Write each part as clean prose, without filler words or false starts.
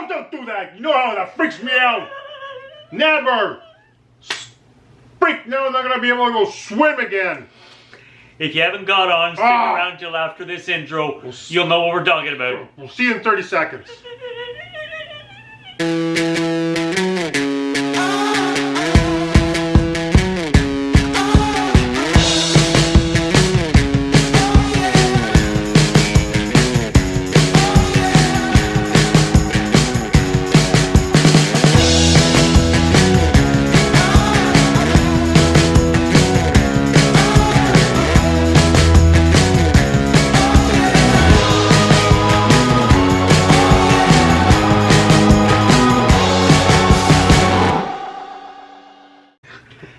don't do that. You know how that freaks me out. Never. Freak, no, I'm not going to be able to go swim again. If you haven't got on, stick around till after this intro. You'll know what we're talking about. We'll see you in 30 seconds.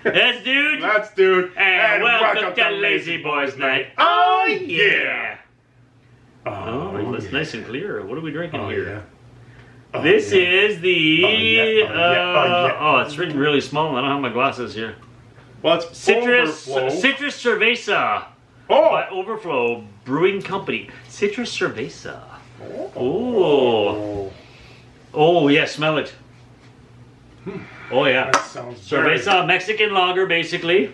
That's dude. That's dude. And welcome to Lazyboys night. Oh yeah. Oh, it's nice and clear. What are we drinking here? Yeah. Oh, this yeah. is the it's written really small. I don't have my glasses here. Well, it's Citrus Cerveza by Oh. Overflow Brewing Company. Citrus Cerveza. Oh. Oh yeah, smell it. Oh yeah. That sounds very Cerveza, Mexican lager, basically.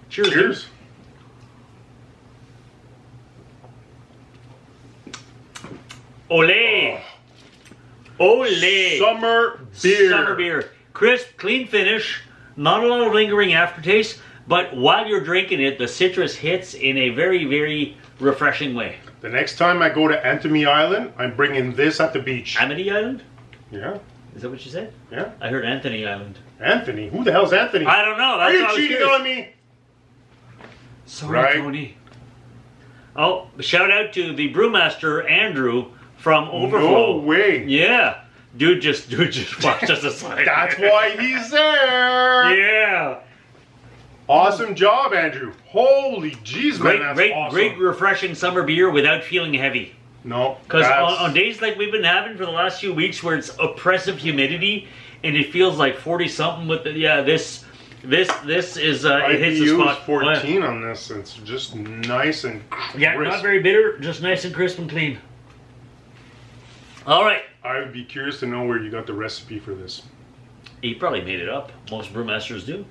Cheers. Cheers. Ole. Ole. Summer beer. Summer beer. Crisp, clean finish. Not a lot of lingering aftertaste. But while you're drinking it, the citrus hits in a very, very refreshing way. The next time I go to Anthony Island, I'm bringing this at the beach. Amity Island? Yeah. Is that what you said? Yeah. I heard Anthony Island. Anthony? Who the hell's Anthony? I don't know. Are That's you what I was cheating curious. on me? Sorry, Right. Tony. Oh, shout out to the brewmaster Andrew from Overflow. No way. Yeah, dude just watched us aside. That's why he's there. Yeah, Awesome job, Andrew. Holy jeez, man, that's awesome. great, refreshing summer beer without feeling heavy. No, Because on days like we've been having for the last few weeks, where it's oppressive humidity and it feels like 40 something with the this is it hits the spot. 14 on this. It's just nice and crisp. Yeah, not very bitter, just nice and crisp and clean. All right. I would be curious to know where you got the recipe for this. He probably made it up. Most brewmasters do.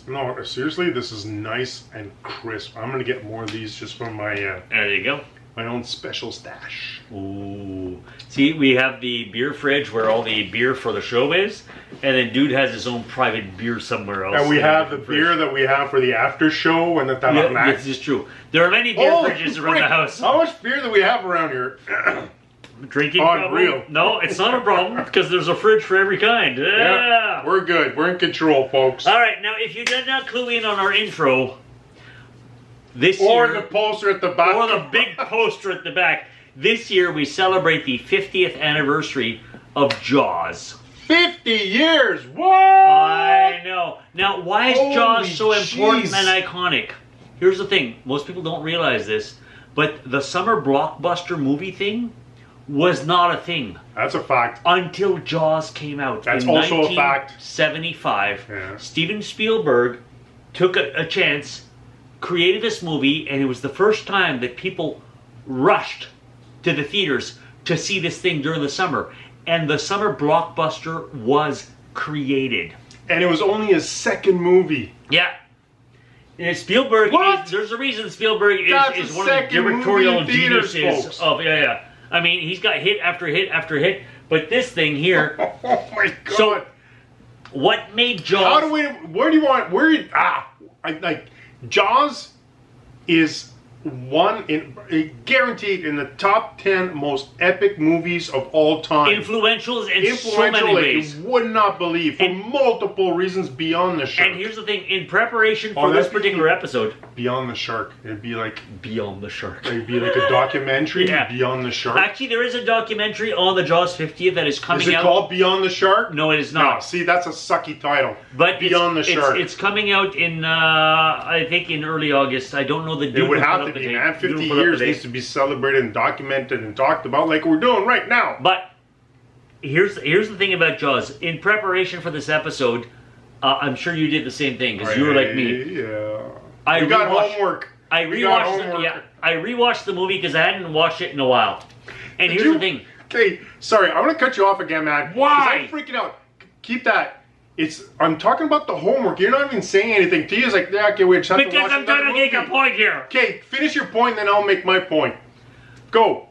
No, seriously, this is nice and crisp. I'm gonna get more of these just from my There you go. my own special stash. Ooh. See, we have the beer fridge where all the beer for the show is, and then dude has his own private beer somewhere else. And we have the fridge. beer that we have for the after show and the Yeah, this is true. There are many beer fridges around the house. How much beer do we have around here? Drinking Unreal. problem? No, it's not a problem because there's a fridge for every kind. Yeah. We're good. We're in control, folks. All right, now if you did not clue in on our intro, this Or year, the poster at the back. or the big poster at the back, this year we celebrate the 50th anniversary of Jaws. 50 years! What? I know. Now, why is Holy Jaws so important jeez. and iconic? Here's the thing. Most people don't realize this, but the summer blockbuster movie thing was not a thing That's a fact. until Jaws came out. That's in also a fact. 1975. Yeah. Steven Spielberg took a chance, created this movie, and it was the first time that people rushed to the theaters to see this thing during the summer. And the summer blockbuster was created. And it was only his second movie. Yeah. And Spielberg, What? there's a reason Spielberg That's is the one of the second directorial movie in theaters, geniuses folks. of, yeah. I mean, he's got hit after hit after hit, but this thing here, Oh my god. So, what made Jaws... How do we, where do you want, Jaws is guaranteed in the top 10 most epic movies of all time. Influential in so many like ways. you would not believe, for multiple reasons beyond the shark. And here's the thing, in preparation for Oh, this that'd be- particular episode... Beyond the Shark. It'd be like Beyond the Shark. a documentary. Yeah. Beyond the Shark. Actually, there is a documentary on the Jaws 50th that is coming Is it out. called Beyond the Shark? No, it is No, not. see, that's a sucky title. But Beyond the Shark. It's coming out in, I think, in early August. I don't know the date. It would have to be, man. 50 years needs to be celebrated and documented and talked about like we're doing right now. But here's the thing about Jaws. In preparation for this episode, I'm sure you did the same thing because you were like me. Yeah. I got rewatched- homework. I We got rewatched. homework. I rewatched the movie because I hadn't watched it in a while. And Did here's you? the thing. Okay, sorry, I'm gonna cut you off again, man. 'Cause Why? I'm freaking out. Keep that. I'm talking about the homework. You're not even saying anything. Tia's like, yeah, okay, we just have to Because watch I'm trying to make a point here. Okay, finish your point, then I'll make my point. Go.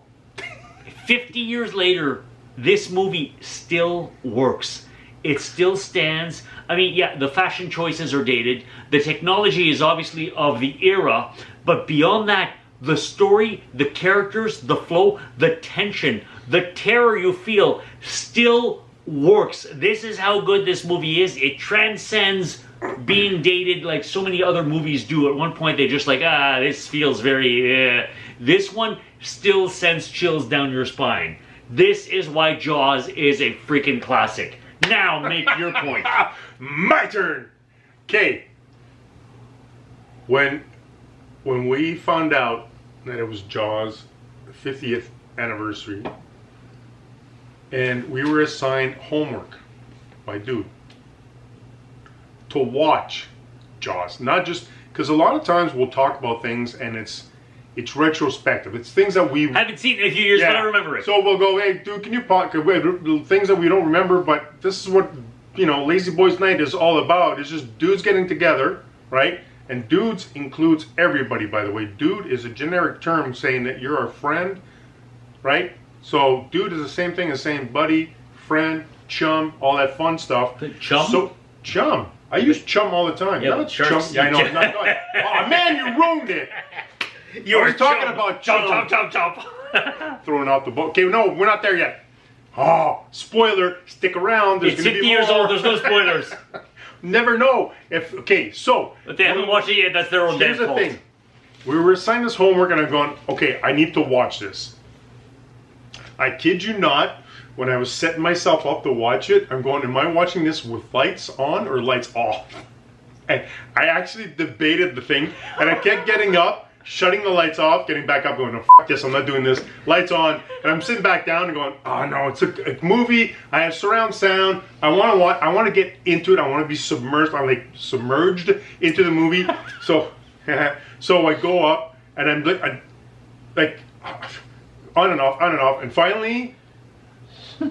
50 years later, this movie still works. It still stands. I mean, yeah, the fashion choices are dated. The technology is obviously of the era. But beyond that, the story, the characters, the flow, the tension, the terror you feel still works. This is how good this movie is. It transcends being dated like so many other movies do. At one point, they're just like, this feels very... This one still sends chills down your spine. This is why Jaws is a freaking classic. Now make your point. My turn. Okay. When we found out that it was Jaws' 50th anniversary, and we were assigned homework by Dude to watch Jaws, not just because a lot of times we'll talk about things and it's retrospective. It's things that we Haven't seen it in a few years, but I remember it. So we'll go, hey, dude, can you things that we don't remember, but this is what, Lazyboys Night is all about. It's just dudes getting together, right? And dudes includes everybody, by the way. Dude is a generic term saying that you're a friend, right? So dude is the same thing as saying buddy, friend, chum, all that fun stuff. Chum? So, chum. I use chum all the time. Yeah, No, but chum. sharks- Yeah, I know. Oh, man, you ruined it. You I was talking about chum. chum. Throwing out the book. Okay, no, we're not there yet. Oh, spoiler, stick around. There's It's gonna 50 be years more. old, there's no spoilers. Never know. So. If they haven't watched it yet, that's their own damn Here's the fault. thing. We were assigned this homework and I'm going, okay, I need to watch this. I kid you not, when I was setting myself up to watch it, I'm going, am I watching this with lights on or lights off? And I actually debated the thing, and I kept getting up, shutting the lights off, getting back up, going, no, f this, I'm not doing this. Lights on, and I'm sitting back down and going, oh no, it's a movie. I have surround sound. I want to get into it. I want to be submerged. I'm like submerged into the movie. So, so I go up, and I'm like on and off, and finally,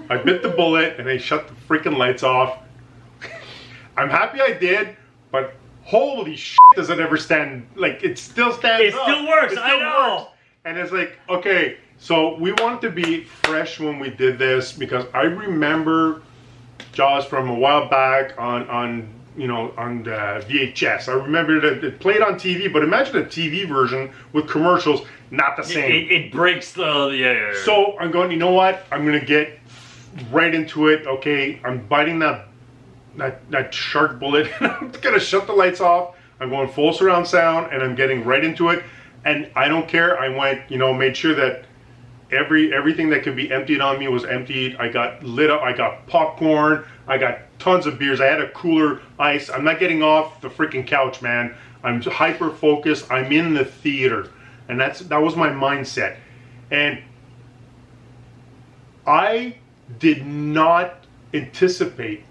I bit the bullet, and I shut the freaking lights off. I'm happy I did. But holy shit, does it ever stand? Like, it still stands It up. still works, It I know. works. And it's like, okay, so we wanted to be fresh when we did this because I remember Jaws from a while back on the VHS. I remember that it played on TV, but imagine a TV version with commercials, not the same. It breaks the... Yeah. So I'm going, you know what? I'm going to get right into it. Okay, I'm biting that shark bullet. I'm gonna shut the lights off. I'm going full surround sound and I'm getting right into it. And I don't care. I went, made sure that everything that could be emptied on me was emptied. I got lit up. I got popcorn. I got tons of beers. I had a cooler ice. I'm not getting off the freaking couch, man. I'm hyper focused. I'm in the theater. And that was my mindset. And I did not anticipate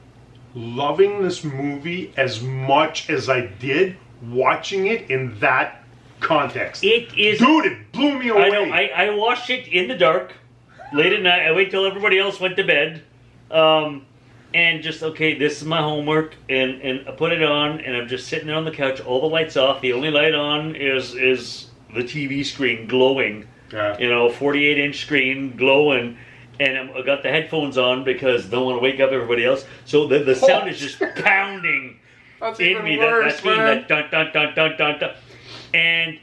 loving this movie as much as I did watching it in that context. It is... Dude, it blew me away. I know. I watched it in the dark, late at night. I wait till everybody else went to bed. And just, okay, this is my homework. And I put it on, and I'm just sitting there on the couch, all the lights off. The only light on is the TV screen glowing. Yeah. 48-inch screen glowing. And I got the headphones on because I don't want to wake up everybody else. So the sound is just pounding That's in even me. worse, That theme, man. that dun dun dun dun dun dun. And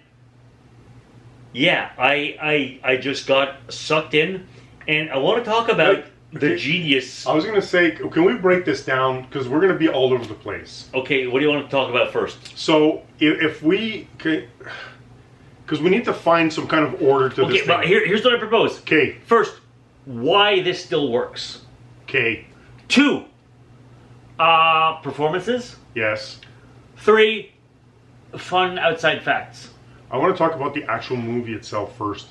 yeah, I just got sucked in. And I want to talk about the genius. I was going to say, can we break this down? Because we're going to be all over the place. Okay, what do you want to talk about first? So if we... Because we need to find some kind of order to this Okay, well, thing. here's what I propose. Okay. First, why this still works. Okay. 2, performances. Yes. 3, fun outside facts. I want to talk about the actual movie itself first.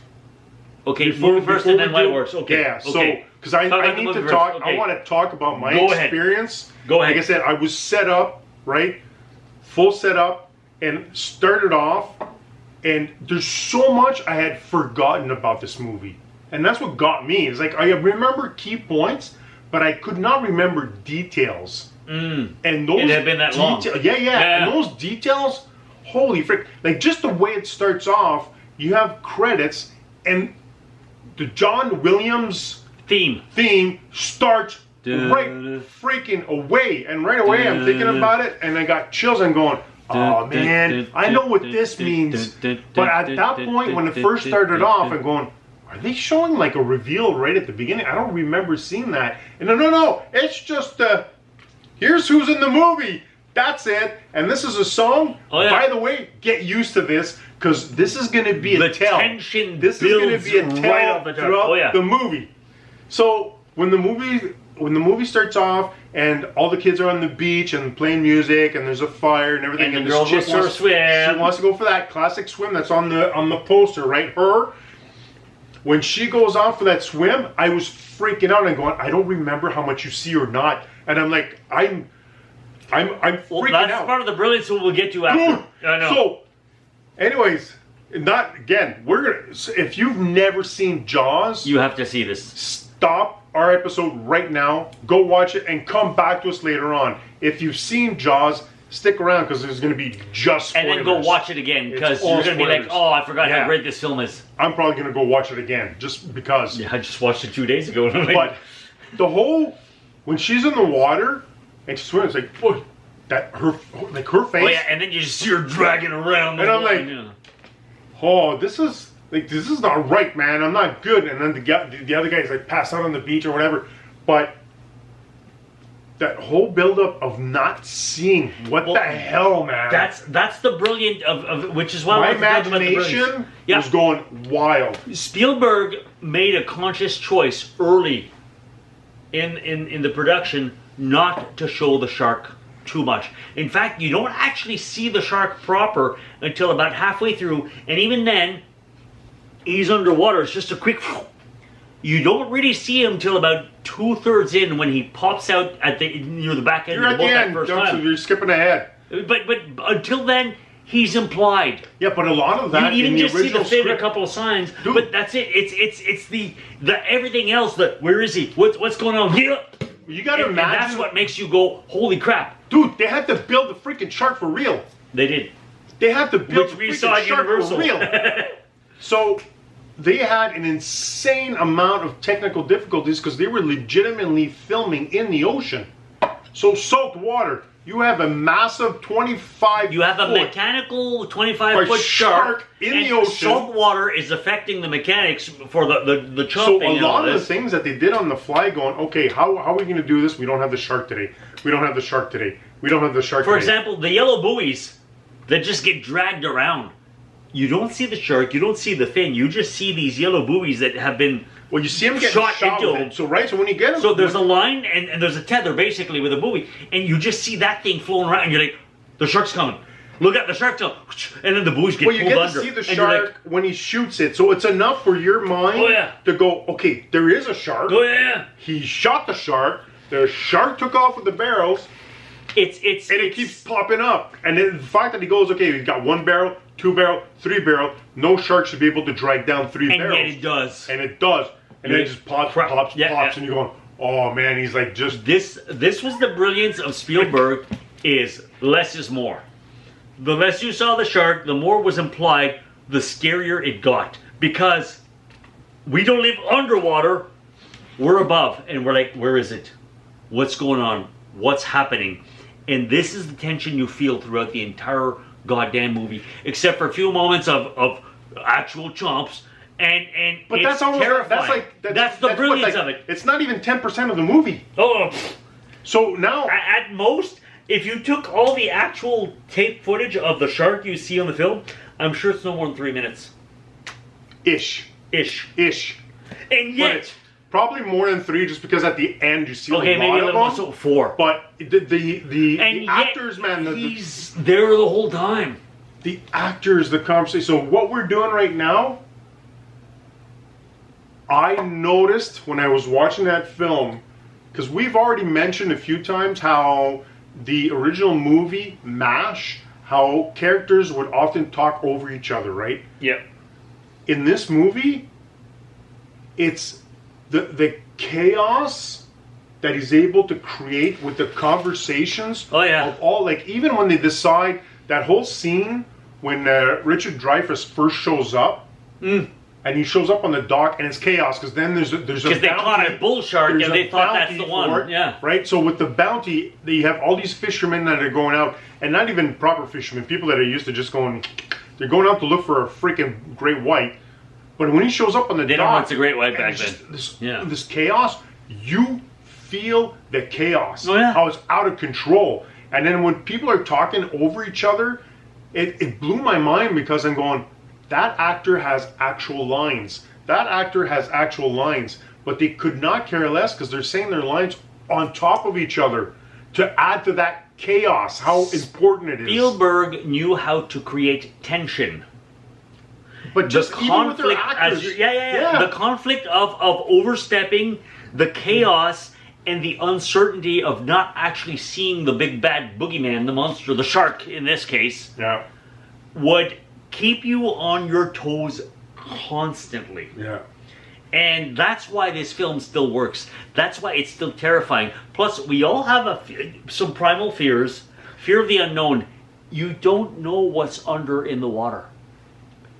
Okay, movie first and then why it works. Okay. Yeah, so, okay. because I Talk about need the to movie talk, first. I Okay. want to talk about my Go ahead. experience. Go ahead. Like I said, I was set up right? Full setup, and started off, and there's so much I had forgotten about this movie. And that's what got me. It's like I remember key points, but I could not remember details. And those it had been that long. Yeah. And those details, holy frick. Like just the way it starts off, you have credits, and the John Williams theme starts right freaking away. And right away I'm thinking about it, and I got chills. I'm going, oh man, I know what this means. But at that point, when it first started off, I'm going, are they showing like a reveal right at the beginning? I don't remember seeing that. And no, it's just here's who's in the movie. That's it. And this is a song. Oh, yeah. By the way, get used to this, because this is going to be a tell. Tension this is going to be a tell right off the top. Throughout the movie. So when the movie starts off, and all the kids are on the beach and playing music, and there's a fire and everything, and the girl wants to swim. She wants to go for that classic swim that's on the poster, right? Her. When she goes off for that swim, I was freaking out and going, I don't remember how much you see or not, and I'm like, I'm freaking out. That's part of the brilliance we'll get to after. Dude, I know. So, anyways, if you've never seen Jaws, you have to see this. Stop our episode right now, go watch it, and come back to us later on. If you've seen Jaws, stick around, because there's going to be just spoilers. And then go watch it again, because you're going to be like, oh, I forgot how great this film is. I'm probably going to go watch it again, just because. Yeah, I just watched it 2 days ago. But the whole, when she's in the water and she swims, like, oh, her face. Oh yeah, and then you just see her dragging around. And I'm like, oh, this is not right, man. I'm not good. And then the other guy's like passed out on the beach or whatever. But that whole buildup of not seeing what the hell, man. That's the brilliant of which is why my imagination was going wild. Spielberg made a conscious choice early in the production not to show the shark too much. In fact, you don't actually see the shark proper until about halfway through, and even then, he's underwater. It's just a quick. You don't really see him until about 2/3 in, when he pops out at near the back end of the boat that first time. You're skipping ahead. But until then, he's implied. Yeah, but a lot of that you in the just original see the fin, script, a couple of signs, dude. but that's it. It's the everything else. Where is he? What's going on here? You got to imagine. And that's what makes you go, holy crap. Dude, they had to build the freaking shark for real. They did. They had to build the freaking shark for real. So they had an insane amount of technical difficulties, because they were legitimately filming in the ocean. So salt water. You have a massive 25 You have a mechanical 25-foot shark in the ocean. Salt water is affecting the mechanics for the chomping. So a lot of the things that they did on the fly, going, okay, how are we going to do this? We don't have the shark today. We don't have the shark today. We don't have the shark today. For example, the yellow buoys that just get dragged around. You don't see the shark. You don't see the fin. You just see these yellow buoys that have been you see them getting shot into it. So when you get them, so there's a line and there's a tether basically with a buoy, and you just see that thing floating around, and you're like, the shark's coming. Look at the shark tail, and then the buoys get pulled under. Well, you get to see the shark when he shoots it, so it's enough for your mind to go, okay, there is a shark. Oh yeah. He shot the shark. The shark took off with the barrels. And it keeps popping up. And then the fact that he goes, okay, he's got 1 barrel, 2 barrel, 3 barrel. No shark should be able to drag down 3 barrels. And yet it does. And it does. And then it just pops, and you're going, oh man, he's like just... This was the brilliance of Spielberg, is less is more. The less you saw the shark, the more was implied, the scarier it got. Because we don't live underwater, we're above. And we're like, where is it? What's going on? What's happening? And this is the tension you feel throughout the entire goddamn movie, except for a few moments of actual chomps, but that's almost terrifying. That's the brilliance of it. It's not even 10% of the movie. Oh, so now at most, if you took all the actual tape footage of the shark you see on the film, I'm sure it's no more than 3 minutes. Ish. And yet. Probably more than 3, just because at the end you see a lot maybe a little more, so 4. But the actors, man, he's there the whole time. The actors, the conversation. So what we're doing right now, I noticed when I was watching that film, because we've already mentioned a few times how the original movie MASH, how characters would often talk over each other, right? Yeah. In this movie, it's the chaos that he's able to create with the conversations of all, like, even when they decide that whole scene when Richard Dreyfuss first shows up, and he shows up on the dock, and it's chaos because then there's a because they caught a bull shark and they thought that's the one. Yeah. Right. So with the bounty, you have all these fishermen that are going out, and not even proper fishermen, people that are used to just going. They're going out to look for a freaking great white, but when he shows up on the dock, they don't know it's a great white back then. This chaos, you feel the chaos. Oh, yeah. How it's out of control, and then when people are talking over each other, it blew my mind because I'm going. That actor has actual lines. That actor has actual lines. But they could not care less because they're saying their lines on top of each other to add to that chaos, how important it is. Spielberg knew how to create tension. But just even with their actors. The conflict of overstepping, the chaos, and the uncertainty of not actually seeing the big bad boogeyman, the monster, the shark in this case, would keep you on your toes constantly. Yeah. And that's why this film still works. That's why it's still terrifying. Plus, we all have some primal fears. Fear of the unknown. You don't know what's under in the water.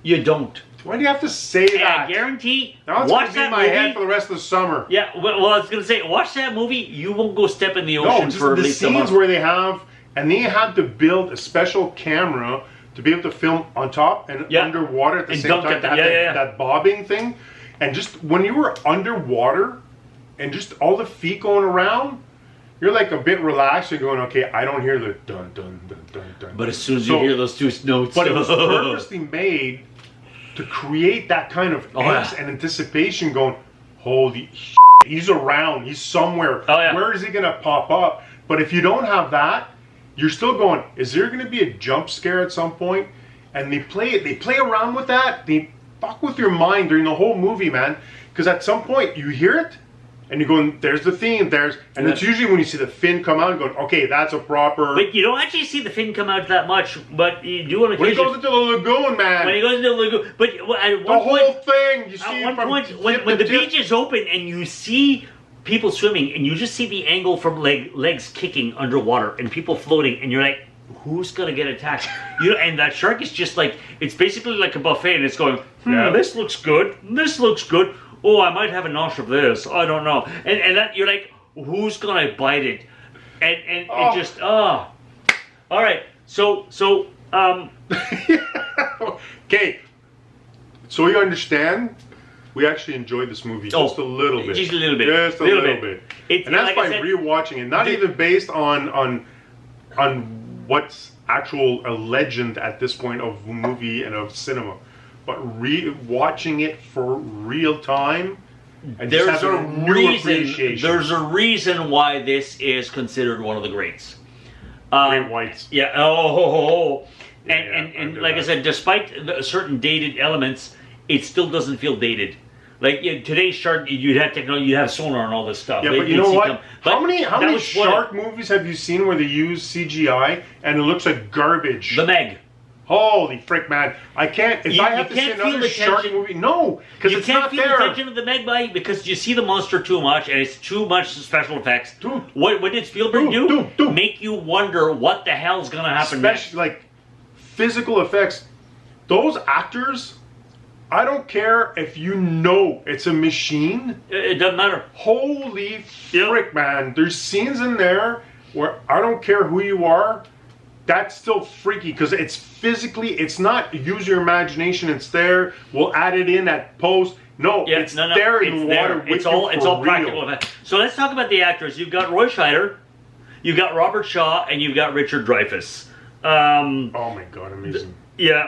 You don't. Why do you have to say that? I guarantee. Now it's watch going to be in my head for the rest of the summer. Yeah, well, I was going to say, watch that movie. You won't go step in the ocean for at least a month. The scenes where they had to build a special camera to be able to film on top and underwater at the same time. That bobbing thing. And just when you were underwater and just all the feet going around, you're like a bit relaxed. You're going, okay, I don't hear the dun, dun, dun, dun, dun. But as soon as you hear those two notes. But it was purposely made to create that kind of angst and anticipation going, holy shit, he's around. He's somewhere. Where is he going to pop up? But if you don't have that, you're still going, is there going to be a jump scare at some point? And they play around with that. They fuck with your mind during the whole movie, man. Because at some point, you hear it, and you're going, there's the theme, and it's usually when you see the fin come out, and going, okay, that's a proper... But you don't actually see the fin come out that much, but you do on occasion... When he goes into the lagoon, man. When he goes into the lagoon. But at one point... The whole thing, you see at one point, when the beach is open, and you see people swimming, and you just see the angle from legs kicking underwater, and people floating, and you're like, who's gonna get attacked? And that shark is just like, it's basically like a buffet, and it's going, this looks good, this looks good. Oh, I might have a nosh of this. I don't know. And that you're like, who's gonna bite it? And it just all right. So okay. So you understand? We actually enjoyed this movie just a little bit. Just a little bit. Just a little bit. And that's like by rewatching it. Not even based on what's actual a legend at this point of movie and of cinema. But watching it for real time, and there's a reason why this is considered one of the greats. Great whites. Yeah. And like I said, despite the certain dated elements, it still doesn't feel dated. Like today's shark, you'd have technology, you'd have sonar and all this stuff. Yeah, but you know what? How many shark movies have you seen where they use CGI and it looks like garbage? The Meg. Holy frick, man! I can't. If I have to see another shark movie, no, because it's not there. You can't feel the tension of the Meg bite because you see the monster too much, and it's too much special effects. Dude, what did Spielberg do? Make you wonder what the hell's gonna happen next. Like physical effects. Those actors, I don't care if you know it's a machine. It doesn't matter. Holy frick, man! There's scenes in there where I don't care who you are. That's still freaky because it's physically, it's not use your imagination, it's there, we'll add it in at post. No, it's there in the water. It's all practical. So let's talk about the actors. You've got Roy Scheider, you've got Robert Shaw, and you've got Richard Dreyfuss. Oh my God, amazing.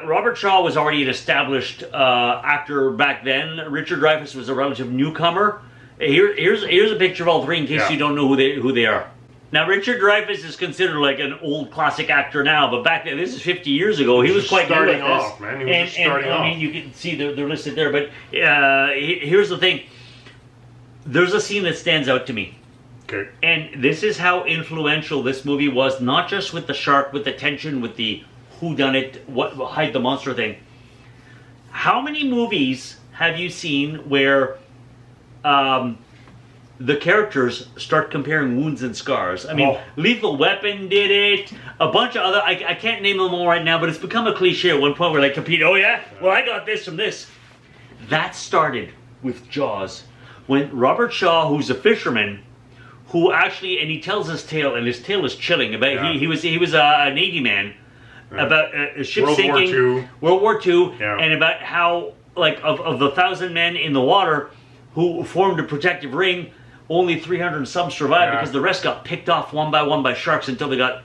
Robert Shaw was already an established actor back then. Richard Dreyfuss was a relative newcomer. Here's a picture of all three in case you don't know who they are. Now, Richard Dreyfuss is considered like an old classic actor now, but back then, this is 50 years ago, he was quite starting off, man. He was starting off. I mean, you can see they're listed there, but here's the thing. There's a scene that stands out to me. Okay. And this is how influential this movie was, not just with the shark, with the tension, with the whodunit, what hide the monster thing. How many movies have you seen where the characters start comparing wounds and scars? I mean, Lethal Weapon did it. A bunch of other, I can't name them all right now, but it's become a cliche at one point where they compete. Oh yeah? Well, I got this from this. That started with Jaws. When Robert Shaw, who's a fisherman, who actually, and he tells his tale, and his tale is chilling. About he was a Navy man, about a ship sinking, World War II, and about how, like, of the 1,000 men in the water who formed a protective ring, only 300 and some survived because the rest got picked off one by sharks until they got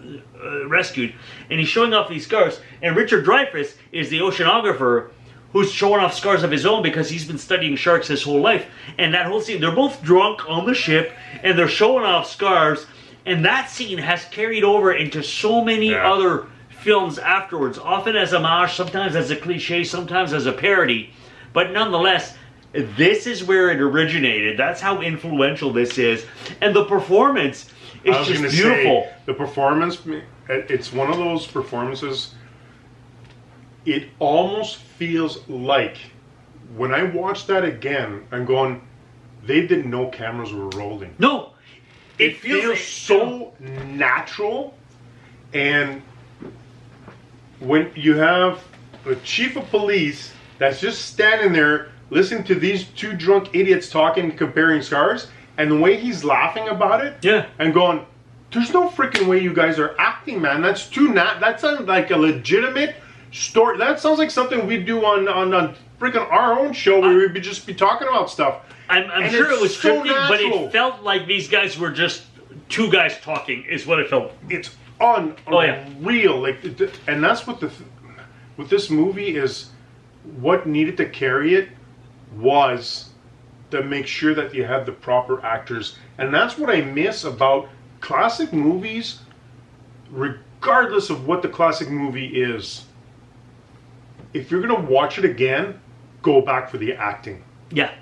rescued. And he's showing off these scars. And Richard Dreyfuss is the oceanographer who's showing off scars of his own because he's been studying sharks his whole life. And that whole scene, they're both drunk on the ship, and they're showing off scars. And that scene has carried over into so many other films afterwards, often as a homage, sometimes as a cliche, sometimes as a parody. But nonetheless, this is where it originated. That's how influential this is. And the performance is just beautiful. The performance, it's one of those performances, it almost feels like, when I watch that again, I'm going, they didn't know cameras were rolling. No. It feels so natural. And when you have a chief of police that's just standing there listening to these two drunk idiots talking, comparing scars, and the way he's laughing about it, and going, there's no freaking way you guys are acting, man. That's that sounds like a legitimate story. That sounds like something we'd do on freaking our own show where we'd just be talking about stuff. I'm sure it was so scripted, but it felt like these guys were just two guys talking, is what it felt. It's unreal. Like, and that's what with this movie is, what needed to carry it was to make sure that you had the proper actors. And that's what I miss about classic movies, regardless of what the classic movie is. If you're going to watch it again, go back for the acting. Yeah.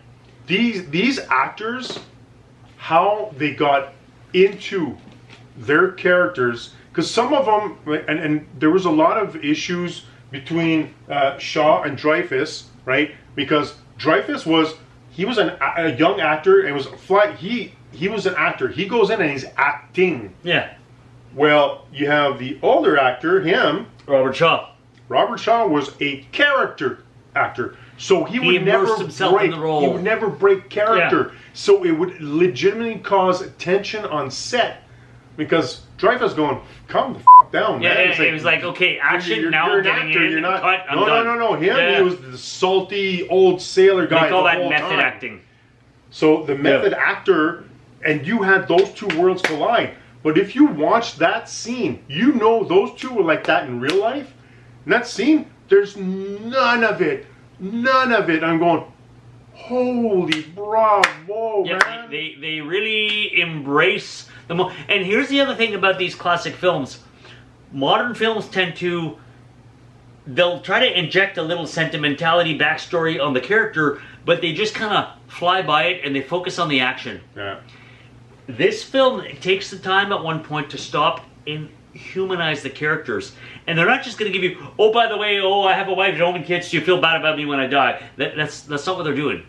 These actors, how they got into their characters, because some of them, and there was a lot of issues between Shaw and Dreyfuss, right? Because Dreyfuss was a young actor and was he was an actor. He goes in and he's acting. Yeah. Well, you have the older actor, Robert Shaw. Robert Shaw was a character actor, so he would never himself in the role. He would never break character. So it would legitimately cause tension on set, because Dreyfuss going, calm the f down, man. Yeah, it was like, okay, action, now you're an actor, you're not. No. He was the salty old sailor guy. They call that method acting. So the method actor, and you had those two worlds collide. But if you watch that scene, you know those two were like that in real life. In that scene, there's none of it. None of it. I'm going, holy bravo, man. They really embrace the and here's the other thing about these classic films. Modern films tend to, they'll try to inject a little sentimentality, backstory on the character, but they just kind of fly by it and they focus on the action. Yeah. This film takes the time at one point to stop and humanize the characters. And they're not just going to give you, oh, by the way, I have a wife and home and kids, so you feel bad about me when I die. That's not what they're doing.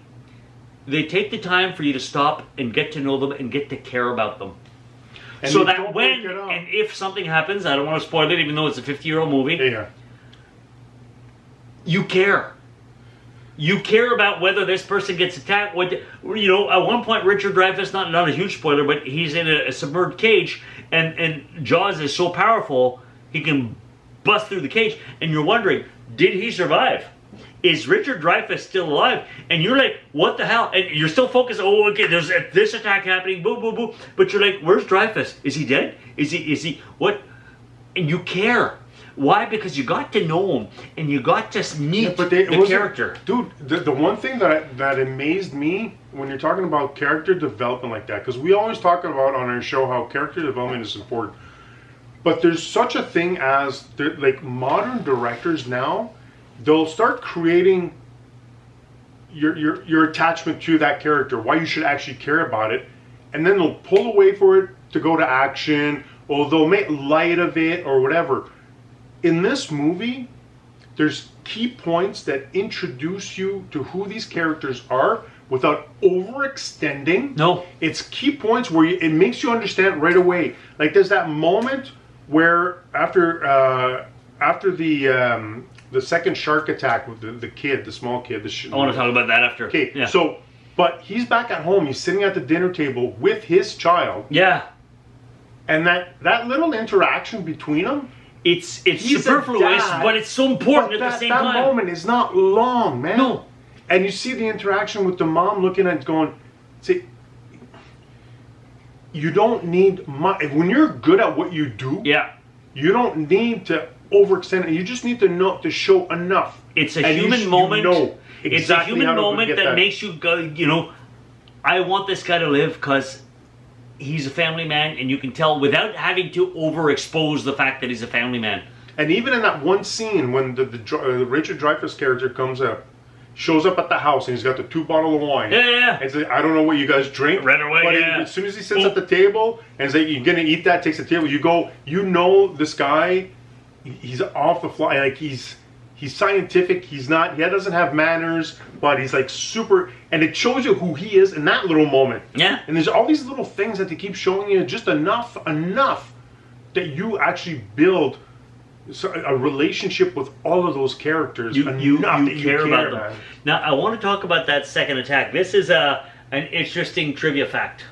They take the time for you to stop and get to know them and get to care about them. And so that when and if something happens, I don't want to spoil it, even though it's a 50-year-old movie, you care. You care about whether this person gets attacked. At one point, Richard Dreyfuss, not a huge spoiler, but he's in a submerged cage, and Jaws is so powerful, he can bust through the cage, and you're wondering, did he survive? Is Richard Dreyfuss still alive? And you're like, what the hell? And you're still focused, okay, there's this attack happening, boo, boo, boo. But you're like, where's Dreyfuss? Is he dead? Is he, what? And you care. Why? Because you got to know him, and you got to meet the character. Dude, the one thing that amazed me when you're talking about character development like that, because we always talk about on our show how character development is important, but there's such a thing as, like, modern directors now, they'll start creating your attachment to that character, why you should actually care about it, and then they'll pull away for it to go to action, or they'll make light of it or whatever. In this movie, there's key points that introduce you to who these characters are without overextending. No. It's key points where it makes you understand right away. Like there's that moment where after the second shark attack with the kid, the small kid. I want to talk about that after. Okay, yeah. so, but he's back at home. He's sitting at the dinner table with his child. Yeah. And that little interaction between them, It's he's superfluous, a dad, but it's so important at the same time. That moment is not long, man. No. And you see the interaction with the mom looking at it going, see, you don't need much. When you're good at what you do, Yeah. you don't need to overextend it. You just need to know to show enough. It's a And human you moment. know It's exactly a human how to moment get that makes you go, I want this guy to live because he's a family man, and you can tell without having to overexpose the fact that he's a family man. And even in that one scene when the Richard Dreyfuss character comes up, shows up at the house, and he's got the 2 bottles of wine. Yeah. And he's like, I don't know what you guys drink. Red or white, but yeah. as soon as he sits at the table and he's like, you're going to eat that, takes the table, you know this guy, he's off the fly. Like he's scientific. He doesn't have manners, but he's like super, and it shows you who he is in that little moment. Yeah. And there's all these little things that they keep showing you, just enough that you actually build a relationship with all of those characters. You that care about them. man. Now, I want to talk about that second attack. This is an interesting trivia fact.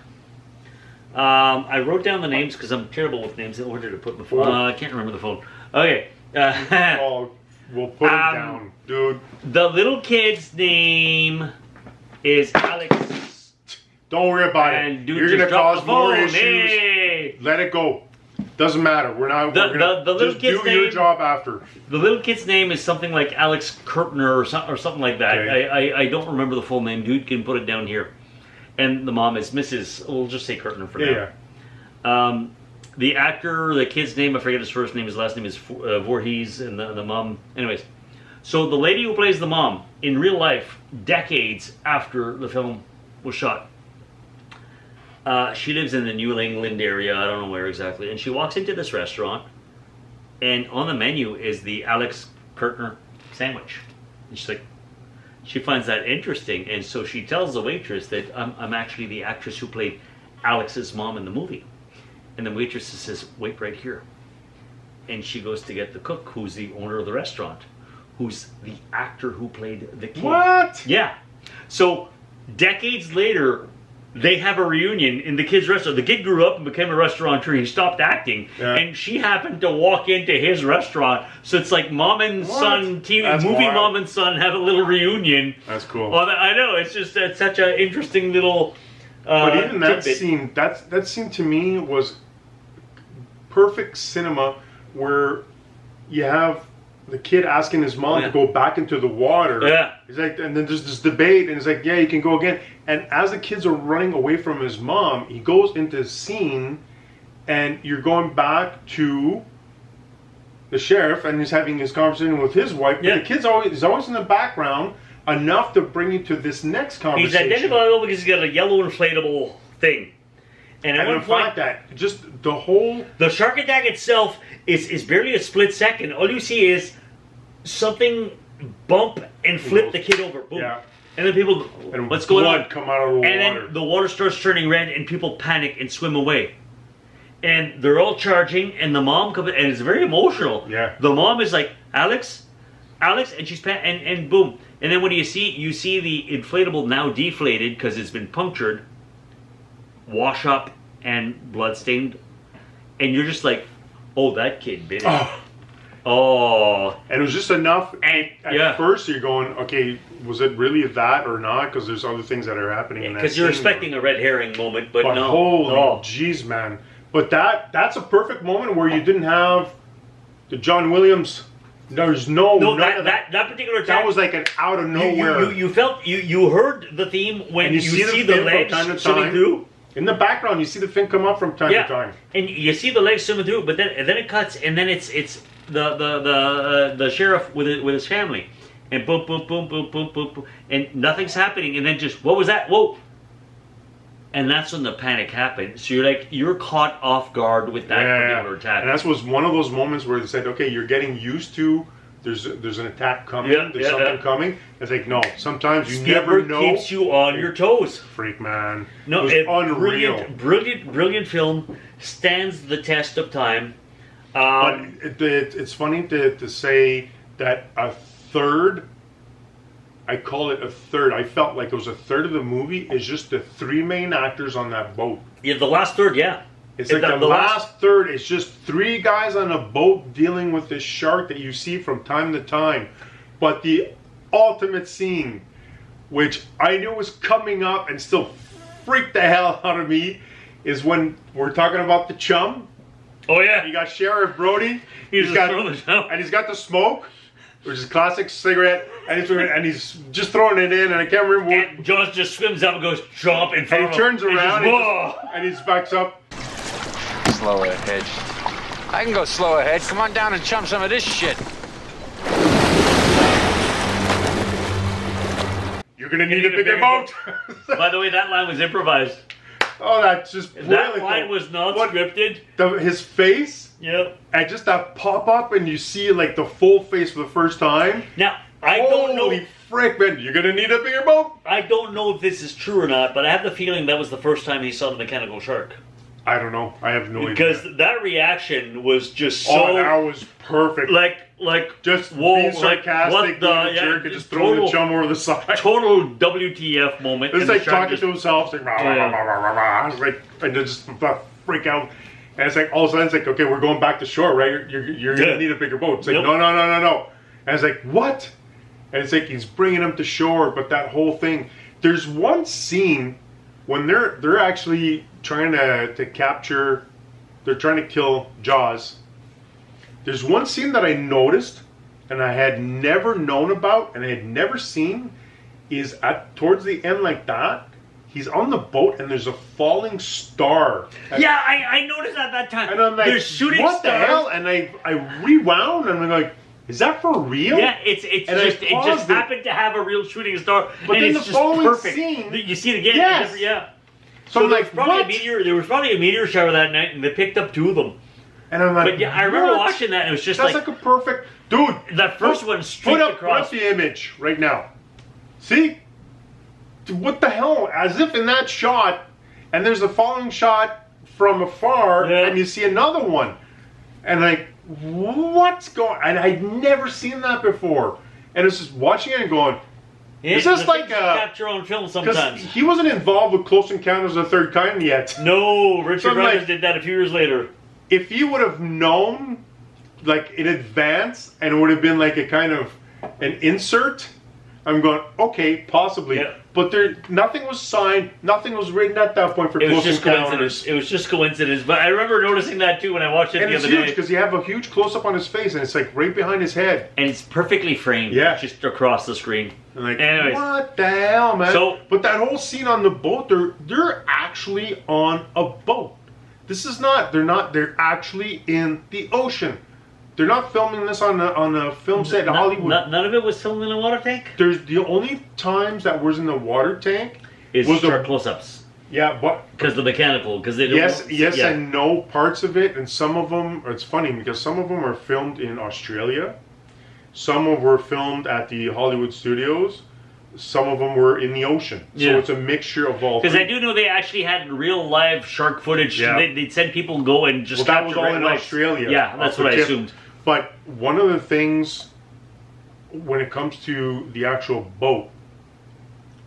I wrote down the names because I'm terrible with names. What did I put before? I can't remember the phone. Okay. Oh, we'll put him down, dude. The little kid's name is Alex. Don't worry about And it. dude You're just gonna dropped cause the more phone. issues. Hey. Let it go. Doesn't matter. We're not. The we're gonna little just kid's do your name- job after. The little kid's name is something like Alex Kurtner or something like that. Okay. I don't remember the full name. Dude can put it down here. And the mom is Mrs. We'll just say Kurtner for now. Yeah. The actor, the kid's name, I forget his first name. His last name is Voorhees, and the mom. Anyways, so the lady who plays the mom in real life, decades after the film was shot, she lives in the New England area. I don't know where exactly. And she walks into this restaurant, and on the menu is the Alex Kurtner sandwich. And she's like, she finds that interesting, and so she tells the waitress that I'm actually the actress who played Alex's mom in the movie. And the waitress says, wait right here. And she goes to get the cook, who's the owner of the restaurant, who's the actor who played the kid. What? Yeah. So decades later, they have a reunion in the kid's restaurant. The kid grew up and became a restaurateur. He stopped acting, and she happened to walk into his restaurant. So it's like mom and son, That's movie wild. mom and son have a little reunion. That's cool. Well, I know, it's just such an interesting little. But even that tidbit. scene, that scene to me was perfect cinema, where you have the kid asking his mom to go back into the water. Yeah. He's like, and then there's this debate, and he's like, yeah, you can go again. And as the kids are running away from his mom, he goes into the scene, and you're going back to the sheriff, and he's having his conversation with his wife. But the kid's always in the background, enough to bring you to this next conversation. He's identifiable because he's got a yellow inflatable thing. And at And one the point, fact that just the whole the shark attack itself is barely a split second. All you see is something bump and flip the kid over. Boom. Yeah. And then people go, and what's going blood on? come out of the And water. then the water starts turning red and people panic and swim away. And they're all charging and the mom comes and it's very emotional. Yeah. The mom is like, Alex, and she's and boom. And then what do you see? You see the inflatable now deflated because it's been punctured, wash up and bloodstained. And you're just like, oh, that kid bit it. Oh. And it was just enough. And At first, you're going, okay, was it really that or not? Because there's other things that are happening in that Because you're scene. expecting a red herring moment, but no. Holy Oh. jeez, man. But that's a perfect moment where you didn't have the John Williams. There's none of that particular time. That was like an out of nowhere. You felt you heard the theme when And you see the fin from legs time to swimming time. through. In the background, you see the fin come up from time to time. And you see the legs swimming through, but then it cuts, and then it's the sheriff with his family, and boom, boom, boom, boom, boom, boom, boom, and nothing's happening, and then just what was that? Whoa! and that's when the panic happened. So you're caught off guard with that particular attack. And that was one of those moments where they said, okay, you're getting used to there's an attack coming, there's something coming. It's like, no, sometimes you never know. Keeps you on your toes. Freak, man. No, it was unreal. Brilliant film, stands the test of time. But it's funny to say that a third, I call it a third, I felt like it was a third of the movie is just the three main actors on that boat. Yeah, the last third, yeah. It's like the last third is just three guys on a boat dealing with this shark that you see from time to time. But the ultimate scene, which I knew was coming up and still freaked the hell out of me, is when we're talking about the chum. Oh yeah. You got Sheriff Brody. He's got the smoke, which is classic cigarette, and he's just throwing it in, and I can't remember what. And Josh just swims up and goes jump in front of him. And he turns around and he backs up. Slow ahead. I can go slow ahead. Come on down and chum some of this shit. You're gonna need a bigger boat. By the way, that line was improvised. Oh, that's just that line was not scripted. His face. Yep. And just that pop up, and you see like the full face for the first time. Now I don't know. Holy frick, man! You're gonna need a bigger boat. I don't know if this is true or not, but I have the feeling that was the first time he saw the mechanical shark. I don't know. I have no idea. Because that reaction was just so. Oh, that was perfect. Like just whoa, being sarcastic, being a jerk, and just throwing the chum over the side. Total WTF moment. It's like talking to himself, like, and just freak out. And it's like all of a sudden, it's like, okay, we're going back to shore, right? You're gonna need a bigger boat. It's like, no. And it's like, what? And it's like he's bringing him to shore, but that whole thing. There's one scene when they're actually trying to capture, they're trying to kill Jaws. There's one scene that I noticed and I had never known about and I had never seen, is towards the end like that, he's on the boat and there's a falling star. Yeah, I noticed at that time. And I'm like, there's shooting what stars. The hell? And I rewound and I'm like, is that for real? Yeah, it just happened to have a real shooting star. But and then it's the just following perfect. scene, you see it again. yes. Yeah. So there like, was probably a meteor shower that night, and they picked up two of them. And I'm like, but yeah, I remember watching that, and it was just that's like a perfect dude. That first one streaked across. Put up the image right now. See, what the hell? As if in that shot, and there's a following shot from afar, and you see another one, and like, what's going? And I'd never seen that before, and it's just watching it and going. Is this like a capture on film sometimes? He wasn't involved with Close Encounters of the Third Kind yet. No, Richard Brothers did that a few years later. If you would have known, like in advance, and it would have been like a kind of an insert, I'm going, okay, possibly. Yeah. But nothing was signed, nothing was written at that point for Close Encounters. It was just coincidence. But I remember noticing that too when I watched it the other day. And it's huge because you have a huge close up on his face, and it's like right behind his head. And it's perfectly framed, just across the screen. And like, anyways, what the hell, man? But that whole scene on the boat, they're actually on a boat. This is not. They're actually in the ocean. They're not filming this on a film set in Hollywood. None of it was filmed in a water tank? There's the only times that was in the water tank was shark close-ups. Yeah, but because the mechanical, because they don't. Yes, I know parts of it, and some of them. It's funny because some of them are filmed in Australia, some of them were filmed at the Hollywood studios, some of them were in the ocean. So it's a mixture of all. Because I do know they actually had real live shark footage. Yeah. They'd send people go and just. Well, that was all in Australia. Yeah, that's what I assumed. But one of the things, when it comes to the actual boat,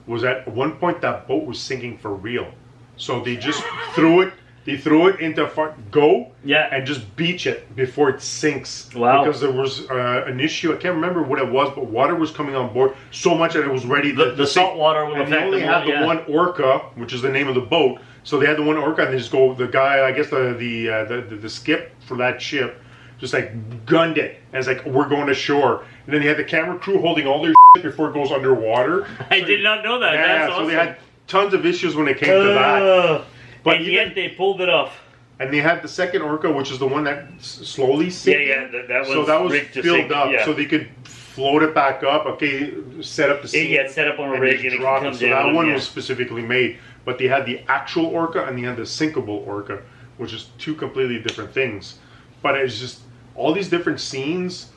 was at one point that boat was sinking for real. So they just threw it. They threw it into and just beach it before it sinks. Wow! Because there was an issue. I can't remember what it was, but water was coming on board so much that it was ready. The salt water will affect. And they only had the one orca, which is the name of the boat. So they had the one orca, and they just go. The guy, I guess the skip for that ship. Just like gunned it, and it's like, we're going to shore. And then they had the camera crew holding all their shit before it goes underwater. I did not know that. Yeah, that's awesome. So they had tons of issues when it came to that. But yet they pulled it off. And they had the second orca, which is the one that slowly sinks. That was filled up, so they could float it back up. Okay, set up the scene. Set up on a rig and it drop comes down. So that one was specifically made. but they had the actual orca and they had the sinkable orca, which is two completely different things. But it's just all these different scenes.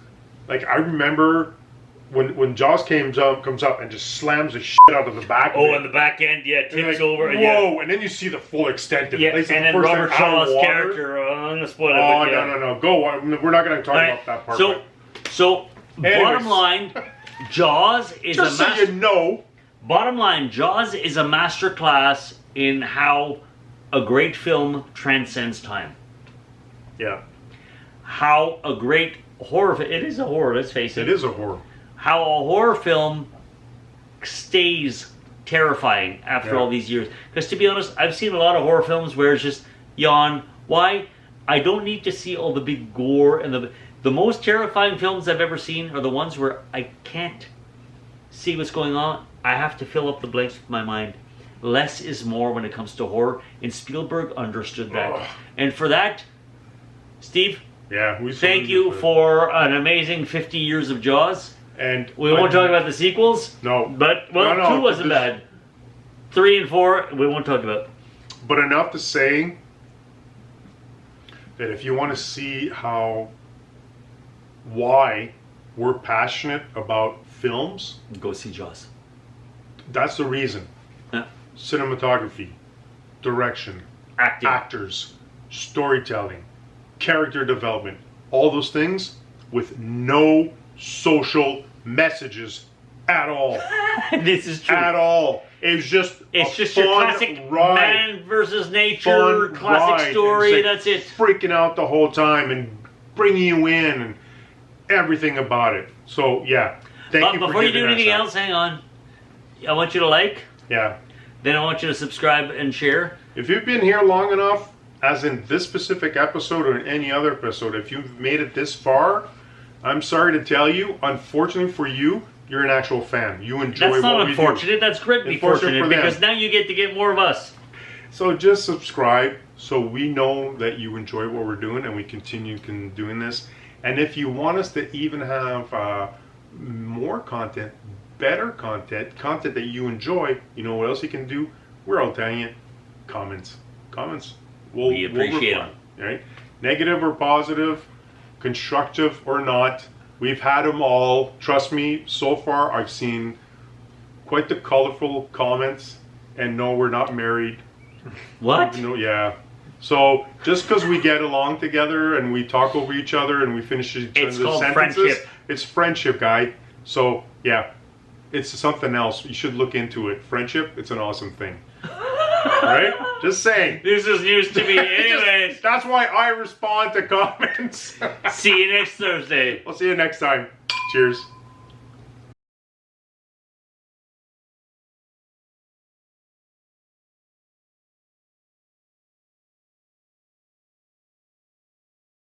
Like I remember when Jaws comes up and just slams the shit out of the back. Oh, on the back end, yeah, tips over. Whoa! Yeah. And then you see the full extent of it. Yeah, Like, and then Robert Shaw's character. I'm gonna spoil it. Oh, but yeah. no. Go. We're not going to talk about that part. So bottom line, Jaws is just so you know. Bottom line, Jaws is a masterclass in how a great film transcends time. Yeah. How a great horror. It is a horror. Let's face it. It is a horror. How a horror film stays terrifying after all these years. Because to be honest, I've seen a lot of horror films where it's just yawn. Why? I don't need to see all the big gore and the most terrifying films I've ever seen are the ones where I can't see what's going on. I have to fill up the blanks with my mind. Less is more when it comes to horror, and Spielberg understood that. Ugh. And for that, Steve, yeah, thank you for an amazing 50 years of Jaws. And we won't talk about the sequels. No. But, well, 2 wasn't bad. 3 and 4, we won't talk about. But enough to say that if you want to see why we're passionate about films, go see Jaws. That's the reason. Yeah. Cinematography, direction, acting, actors, storytelling, character development, all those things with no social messages at all. This is true. At all. It's just your classic ride. Man versus nature classic story. That's it. Freaking out the whole time and bringing you in and everything about it. So yeah, thank you. Before you do anything else, hang on. I want you to like. Yeah. Then I want you to subscribe and share. If you've been here long enough, as in this specific episode or in any other episode, if you've made it this far, I'm sorry to tell you, unfortunately for you, you're an actual fan. You enjoy what we do. That's not unfortunate. That's greatly fortunate because now you get more of us. So just subscribe so we know that you enjoy what we're doing and we continue doing this. And if you want us to even have more content, better content that you enjoy, you know what else you can do? We're all telling you, comments. We appreciate them. Right? Negative or positive, constructive or not, we've had them all. Trust me, so far I've seen quite the colorful comments. And no, we're not married. What? No, yeah. So just because we get along together and we talk over each other and we finish each other's sentences, friendship. It's friendship, guy. So yeah, it's something else. You should look into it. Friendship, it's an awesome thing. Right? Just saying. This is news to me. Anyways. That's why I respond to comments. See you next Thursday. We'll see you next time. Cheers.